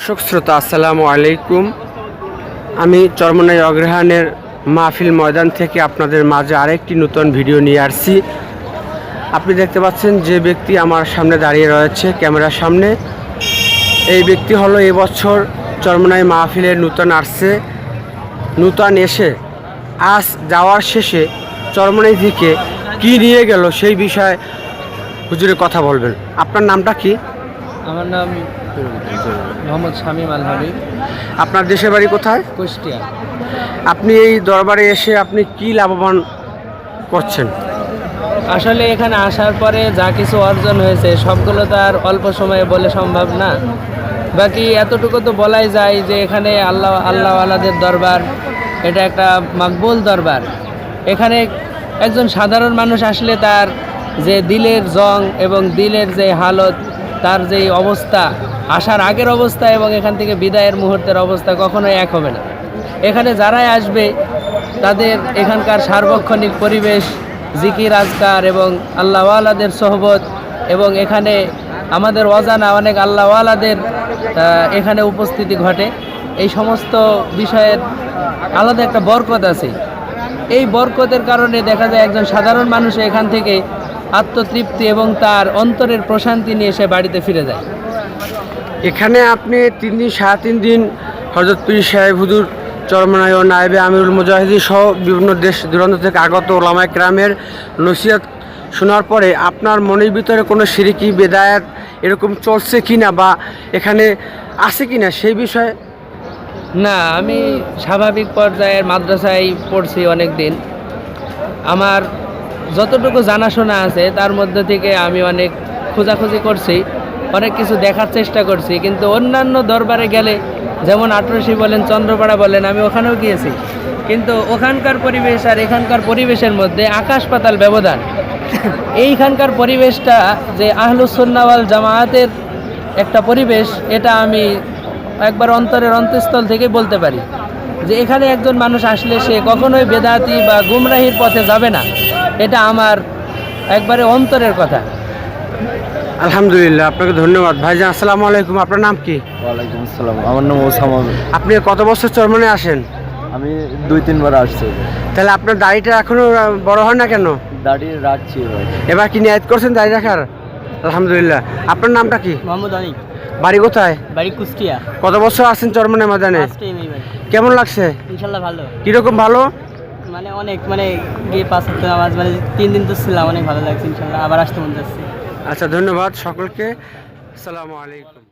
দর্শক শ্রোতা আসসালামু আলাইকুম। আমি চরমনাই অগ্রহায়ণের মাহফিল ময়দান থেকে আপনাদের মাঝে আরেকটি নতুন ভিডিও নিয়ে আসছি। আপনি দেখতে পাচ্ছেন যে ব্যক্তি আমার সামনে দাঁড়িয়ে রয়েছে ক্যামেরার সামনে, এই ব্যক্তি হলো এবছর চরমনাই মাহফিলের নূতন আসছে। নূতন এসে আজ যাওয়ার শেষে চরমনাই থেকে কী নিয়ে গেল সেই বিষয়ে হুজুরে কথা বলবেন। আপনার নামটা কি? আমার নাম মোহাম্মদ শামীম আল হাবিব। আপনার দেশের বাড়ি কোথায়? কুষ্টিয়া। আপনি এই দরবারে এসে আপনি কি লাভবান করছেন? আসলে এখানে আসার পরে যা কিছু অর্জন হয়েছে সবগুলো তো আর অল্প সময়ে বলে সম্ভব না। বাকি এতটুকু তো বলাই যায় যে এখানে আল্লাহওয়ালাদের দরবার, এটা একটা মাকবুল দরবার। এখানে একজন সাধারণ মানুষ আসলে তার যে দিলের জং এবং দিলের যে হালত, তার যেই অবস্থা, আসার আগের অবস্থা এবং এখান থেকে বিদায়ের মুহূর্তের অবস্থা কখনোই এক হবে না। এখানে যারাই আসবে তাদের এখানকার সার্বক্ষণিক পরিবেশ, জিকির আজকার এবং আল্লাহওয়ালাদের সোহবত, এবং এখানে আমাদের অজানা অনেক আল্লাহওয়ালাদের এখানে উপস্থিতি ঘটে। এই সমস্ত বিষয়ের আলাদা একটা বরকত আছে। এই বরকতের কারণে দেখা যায় একজন সাধারণ মানুষ এখান থেকে আত্মতৃপ্তি এবং তার অন্তরের প্রশান্তি নিয়ে সে বাড়িতে ফিরে যায়। এখানে আপনি 3 দিন 3.5 দিন হযরত পীর সাহেব হুজুর চরমনাই ও নায়েবে আমিরুল মুজাহিদিন সহ বিভিন্ন দেশ দূরান্ত থেকে আগত ওলামায়ে কেরামের নসিহত শোনার পরে আপনার মনের ভিতরে কোনো শিরকি বেদায়াত এরকম চলছে কিনা বা এখানে আছে কিনা সেই বিষয়ে? না, আমি স্বাভাবিক পর্যায়ের মাদ্রাসায় পড়ছি অনেক দিন। আমার যতটুকু জানাশোনা আছে তার মধ্যে থেকে আমি অনেক খোঁজাখুঁজি করছি, অনেক কিছু দেখার চেষ্টা করছি। কিন্তু অন্যান্য দরবারে গেলে, যেমন আটরশি বলেন, চন্দ্রপাড়া বলেন, আমি ওখানেও গিয়েছি, কিন্তু ওখানকার পরিবেশ আর এখানকার পরিবেশের মধ্যে আকাশ পাতাল ব্যবধান। এইখানকার পরিবেশটা যে আহলুস সুন্নাহ ওয়াল জামায়াতের একটা পরিবেশ, এটা আমি একবার অন্তরের অন্তঃস্থল থেকে বলতে পারি যে এখানে একজন মানুষ আসলে সে কখনোই বেদাতি বা গুমরাহির পথে যাবে না। এটা আমার একবারে অন্তরের কথা। আলহামদুলিল্লাহ, আপনাকে ধন্যবাদ। ভাইজান আসসালামু আলাইকুম। আপনার নাম কি? ওয়ালাইকুম আসসালাম। আমার নাম ওসামা। আপনি কত বছর চরমনাই আসেন? আমি 2-3 বার আসছি। তাহলে আপনার দাড়িটা এখনো বড় হয় না কেন? দাড়ি রাখছি এবার। এবার কি নিয়াত করছেন দাড়ি রাখার? আলহামদুলিল্লাহ। আপনার নামটা কি? মোহাম্মদ অনিক। বাড়ি কোথায়? বাড়ি কুষ্টিয়া। কত বছর আছেন চরমনাই ময়দানে? কেমন লাগছে? ইনশাল্লাহ ভালো। কিরকম ভালো? মানে অনেক, মানে গিয়ে 5 ওয়াক্ত নামাজ, মানে 3 দিন তো ছিলাম, অনেক ভালো লাগছে। ইনশাল্লাহ আবার আসতে মন যাচ্ছে। আচ্ছা, ধন্যবাদ সকলকে। আসসালামু আলাইকুম।